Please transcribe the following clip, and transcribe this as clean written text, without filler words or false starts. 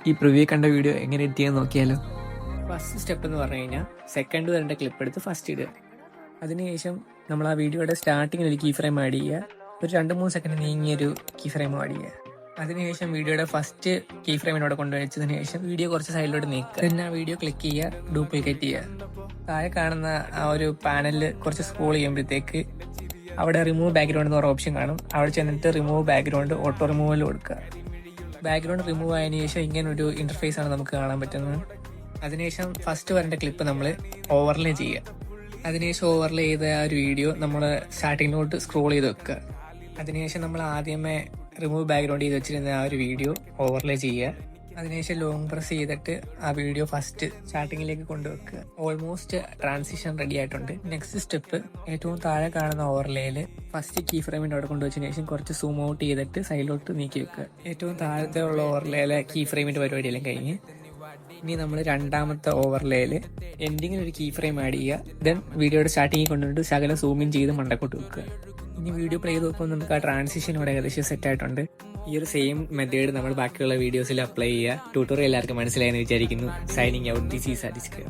ഈ പ്രിവ്യൂ കണ്ട വീഡിയോ എങ്ങനെ എത്തിയെന്ന് നോക്കിയാലോ. ഫസ്റ്റ് സ്റ്റെപ്പ് എന്ന് പറഞ്ഞു കഴിഞ്ഞാൽ സെക്കൻഡ് വരേണ്ട ക്ലിപ്പ് എടുത്ത് ഫസ്റ്റ് ഇടുക. അതിനുശേഷം നമ്മൾ ആ വീഡിയോയുടെ സ്റ്റാർട്ടിങ്ങിൽ ഒരു കീ ഫ്രെയിം ആഡ് ചെയ്യുക. ഒരു 2-3 സെക്കൻഡ് നീങ്ങിയൊരു കീ ഫ്രെയിം ആഡ് ചെയ്യുക. അതിനുശേഷം വീഡിയോയുടെ ഫസ്റ്റ് കീ ഫ്രെയിമിനോട് കൊണ്ടുവച്ചതിന് ശേഷം വീഡിയോ കുറച്ച് സൈഡിലോട്ട് നീക്കുക. പിന്നെ ആ വീഡിയോ ക്ലിക്ക് ചെയ്യുക, ഡ്യൂപ്ലിക്കേറ്റ് ചെയ്യുക. താഴെ കാണുന്ന ആ ഒരു പാനലിൽ കുറച്ച് സ്ക്രോൾ ചെയ്യുമ്പോഴത്തേക്ക് അവിടെ റിമൂവ് ബാക്ക്ഗ്രൗണ്ട് എന്ന് പറഞ്ഞ ഓപ്ഷൻ കാണും. അവിടെ ചെന്നിട്ട് റിമൂവ് ബാക്ക്ഗ്രൗണ്ട് ഓട്ടോ റിമൂവൽ കൊടുക്കുക. ബാക്ക്ഗ്രൗണ്ട് റിമൂവ് ആയതിനു ശേഷം ഇങ്ങനെ ഒരു ഇന്റർഫേസ് ആണ് നമുക്ക് കാണാൻ പറ്റുന്നത്. അതിനുശേഷം ഫസ്റ്റ് വരേണ്ട ക്ലിപ്പ് നമ്മൾ ഓവർലേ ചെയ്യുക. അതിനുശേഷം ഓവർലേ ചെയ്ത ആ ഒരു വീഡിയോ നമ്മൾ സ്റ്റാർട്ടിങ്ങിലോട്ട് സ്ക്രോൾ ചെയ്ത് വെക്കുക. അതിനുശേഷം നമ്മൾ ആദ്യമേ റിമൂവ് ബാക്ക്ഗ്രൗണ്ട് ചെയ്ത് വെച്ചിരുന്ന ആ ഒരു വീഡിയോ ഓവർലേ ചെയ്യുക. അതിനുശേഷം ലോങ് പ്രസ് ചെയ്തിട്ട് ആ വീഡിയോ ഫസ്റ്റ് സ്റ്റാർട്ടിങ്ങിലേക്ക് കൊണ്ടുവെക്കുക. ഓൾമോസ്റ്റ് ട്രാൻസിഷൻ റെഡി ആയിട്ടുണ്ട്. നെക്സ്റ്റ് സ്റ്റെപ്പ് ഏറ്റവും താഴെ കാണുന്ന ഓവർലേയിൽ ഫസ്റ്റ് കീ ഫ്രെയിമിൻ്റെ അവിടെ കൊണ്ടുവച്ചതിന് ശേഷം കുറച്ച് സൂം ഔട്ട് ചെയ്തിട്ട് സൈഡിലോട്ട് നീക്കി വെക്കുക. ഏറ്റവും താഴത്തെ ഉള്ള ഓവർലേയിലെ കീ ഫ്രെയിമിൻ്റെ പരിപാടിയെല്ലാം കഴിഞ്ഞ് ഇനി നമ്മൾ രണ്ടാമത്തെ ഓവർലേയിൽ എൻഡിങ്ങിൽ ഒരു കീ ഫ്രെയിം ആഡ് ചെയ്യുക. ദെൻ വീഡിയോയുടെ സ്റ്റാർട്ടിങ്ങിൽ കൊണ്ടുവന്നിട്ട് ശകലം സൂമിൻ ചെയ്ത് മണ്ടക്കോട്ട് വെക്കുക. ഇനി വീഡിയോ പ്ലേ ചെയ്ത് നോക്കുമ്പോൾ നമുക്ക് ആ ട്രാൻസിഷൻ ഇവിടെ ഏകദേശം സെറ്റ് ആയിട്ടുണ്ട്. ഈ ഒരു സെയിം മെത്തേഡ് നമ്മൾ ബാക്കിയുള്ള വീഡിയോസിൽ അപ്ലൈ ചെയ്യുക. ട്യൂട്ടോറിയൽ എല്ലാവർക്കും മനസ്സിലായെന്ന് വിചാരിക്കുന്നു. Signing out, this is അരിസ്കർ.